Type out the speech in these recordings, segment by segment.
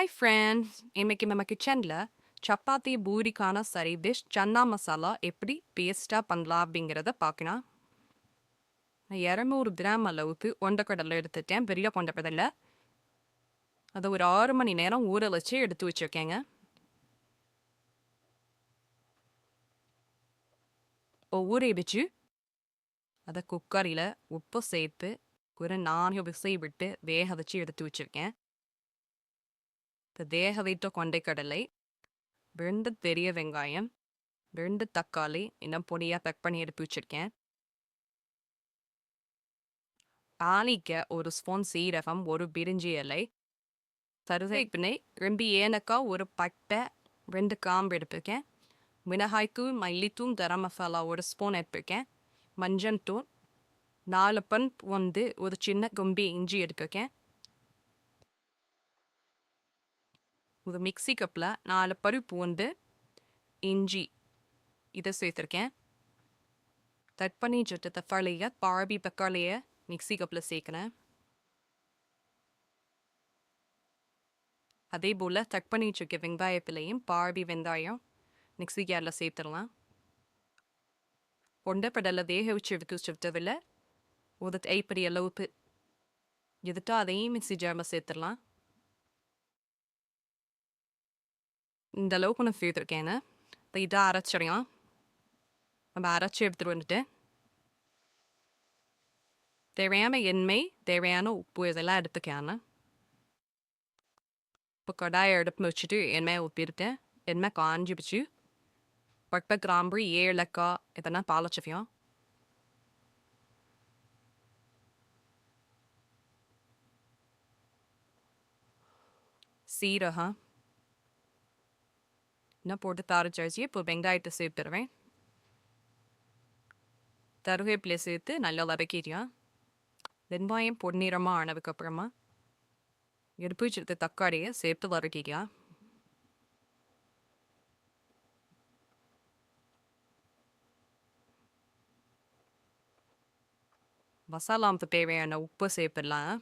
Hi friends, இன்னைக்கு நம்ம கிச்சனில் சப்பாத்தி பூரிக்கான சரி டிஷ் சன்னா மசாலா எப்படி பேஸ்ட்டாக பண்ணலாம் அப்படிங்கிறத பார்க்கலாம். நான் 200 கிராம் அளவுக்கு கொண்டக்கடலை எடுத்துட்டேன், பெரிய கொண்டக்கடலை. அதை ஒரு 6 மணி நேரம் ஊற வச்சு எடுத்து வச்சுருக்கேங்க. ஊற வச்சு அதை குக்கரில் உப்பு சேர்த்து ஒரு 4 விசை விட்டு வேக வச்சு எடுத்து வச்சுருக்கேன். இந்த வேக வைத்த கொண்டைக்கடலை, 2 பெரிய வெங்காயம், 2 தக்காளி இன்னும் பொடியாக கட் பண்ணி எடுத்து வச்சுருக்கேன். தாளிக்க ஒரு ஸ்பூன் சீரகம், ஒரு பிரிஞ்சி இலை, கருவேப்பிலை, 2 ஏலக்காய், ஒரு பட்டை, 2 கிராம்பு எடுத்துருக்கேன். மிளகாய்த்தூள், மல்லித்தூள், கரம் மசாலா ஒரு ஸ்பூன் எடுத்துருக்கேன். மஞ்சள் தூள், 4 பல் பூண்டு, ஒரு சின்ன கம்பி இஞ்சி எடுத்துருக்கேன். ஒரு மிக்ஸி கப்பில் 4 பல் பூண்டு, இஞ்சி இதை சேர்த்துருக்கேன். கட் பண்ணி வச்சுட்டு தக்காளியை, பாதி தக்காளியை மிக்ஸி கப்பில் சேர்க்குறேன். அதே போல் கட் பண்ணி வச்சுருக்க வெங்காயத்திலையும் பாதி வெங்காயம் மிக்ஸி ஜாரில் சேர்த்துடலாம். கொண்டைக்கடலை வேக வச்சு எடுத்து வச்சுட்டதில் ஒரு கைப்பிடி அளவுக்கு எடுத்து அதையும் மிக்ஸி ஜாரில் சேர்த்துடலாம். இந்த அளவுக்கு நான் சேர்த்துருக்கேன்னு இதை அரைச்சிடலாம். நம்ம அரைச்சி எடுத்துகிட்டு வந்துட்டு தேவையான எண்ணெய், தேவையான உப்பு இதெல்லாம் எடுத்துக்கான இப்போ கடாயை அடுப்பு வச்சுட்டு எண்ணெய் ஊற்றிருக்கேன். எண்ணெய் காஞ்சி வச்சு பட்டை, கிராம்பு, ஏலக்காய் இதெல்லாம் தாளிச்சுக்கலாம். சீரகம் இன்னும் போட்டு தாளிச்சாச்சு. இப்போ வெங்காயத்தை சேர்த்துருவேன். கருவேப்பிலை சேர்த்து நல்லா வதக்கிடுவேன். வெங்காயம் பொன்னிறமாக ஆனதுக்கப்புறமா எடுப்பு வச்சுருக்க தக்காளியை சேர்த்து வதக்கிக்கலாம். மசாலாவுக்கு தேவையான உப்பு சேர்த்துடலாம்.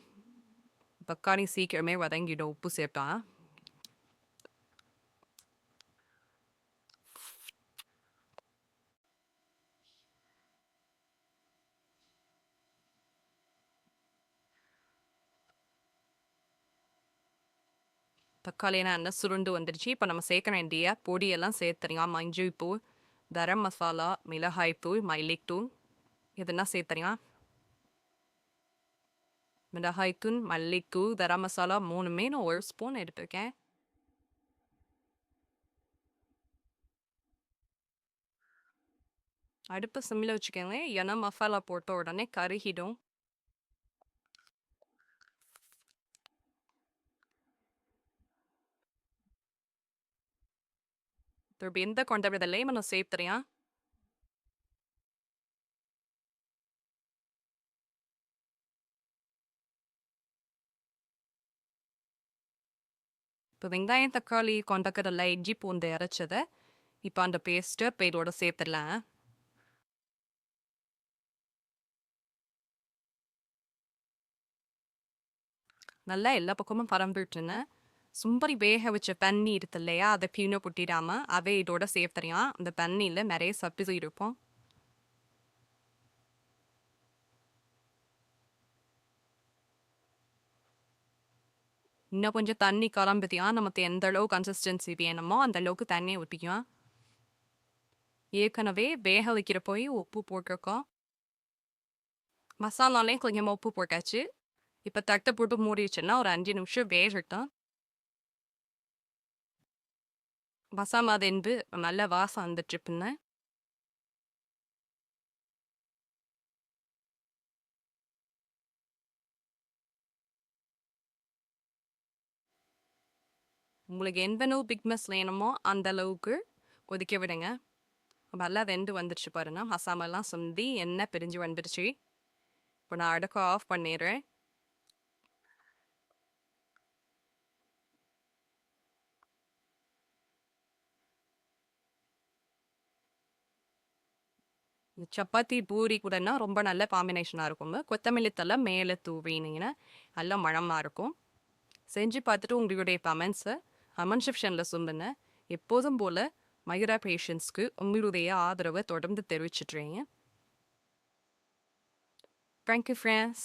தக்காளி சீக்கிரமே வதங்கிடும் உப்பு சேர்த்தா. தக்காளியெல்லாம் என்ன சுருண்டு வந்துடுச்சு. இப்போ நம்ம சேர்க்க வேண்டிய பொடியெல்லாம் சேர்த்துறீங்க. மஞ்சள் தூள், கரம் மசாலா, மிளகாய் தூள், மல்லித்தூள் இதெல்லாம் சேர்த்துறீங்க. மிளகாய்த்தூள், மல்லித்தூள், கரம் மசாலா 3மே நான் 1 ஸ்பூன் எடுத்துருக்கேன். அடுப்பு சிம்மில் வச்சுக்கோங்க, ஏன்னா மசாலா போட்ட உடனே கருகிடும். திருப்பி எந்த கொண்டவிடலையும் நான் சேர்த்துறேன். இப்போ வெங்காயம், தக்காளி, கொண்டக்கடலை, இஞ்சி பூண்டு அரைச்சதை இப்போ அந்த பேஸ்ட்டை இப்போ இதோட சேர்த்துடலாம். நல்லா எல்லா பக்கமும் பரம்பிட்டுருந்தேன். சும்பரி வேக வச்ச தண்ணி இருக்கு இல்லையா, அதை கீழே புட்டிடாமல் அதை இதோட சேர்த்துறியான். அந்த தண்ணியில் நிறைய சத்து இருப்போம். இன்னும் கொஞ்சம் தண்ணி கலம்புதியான். நமக்கு எந்த அளவு கன்சிஸ்டன்சி வேணுமோ அந்த அளவுக்கு தண்ணியை ஊற்றிக்குவான். ஏற்கனவே வேக வைக்கிற போய் உப்பு போட்டிருக்கோம். மசாலாலையும் கொஞ்சமாக உப்பு போட்டாச்சு. இப்போ தட்டை போட்டு மூடிடுச்சுன்னா ஒரு 5 நிமிஷம் வேகட்டும். மசாலா வெந்து நல்ல வாசம் வந்துட்டு பின்ன உங்களுக்கு எந்த அளவு பிக்னஸ் வேணுமோ அந்த அளவுக்கு ஒதுக்க விடுங்க. நல்லா வெந்து வந்துடுச்சு பாருங்க. மசாலாலாம் சுண்டி எண்ணெய் பிரிஞ்சு வந்துடுச்சு. இப்போ நான் அடுக்க ஆஃப் பண்ணிடுறேன். சப்பாத்தி பூரி கூடனா ரொம்ப நல்ல காம்பினேஷனாக இருக்குங்க. கொத்தமல்லி தலை மேலே தூவினீங்கன்னா நல்ல மணமாக இருக்கும். செஞ்சு பார்த்துட்டு உங்களுடைய கமெண்ட்ஸை கமெண்ட் செக்ஷனில் சொல்லுங்க. எப்போதும் போல் மயூரா பேஷன்ஸ்க்கு உங்களுடைய ஆதரவை தொடர்ந்து தெரிவிச்சிட்றீங்க. Thank you, friends.